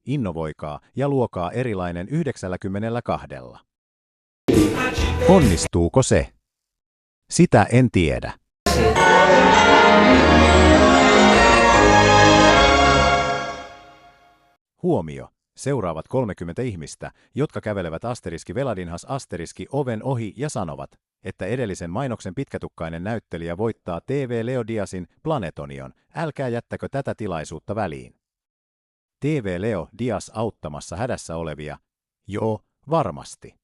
Innovoikaa ja luokaa erilainen 92. Onnistuuko se? Sitä en tiedä. Huomio! Seuraavat 30 ihmistä, jotka kävelevät Veladinhas oven ohi ja sanovat, että edellisen mainoksen pitkätukkainen näyttelijä voittaa TV Leo Diazin Planetonion. Älkää jättäkö tätä tilaisuutta väliin. TV Leo Diaz auttamassa hädässä olevia. Joo, varmasti.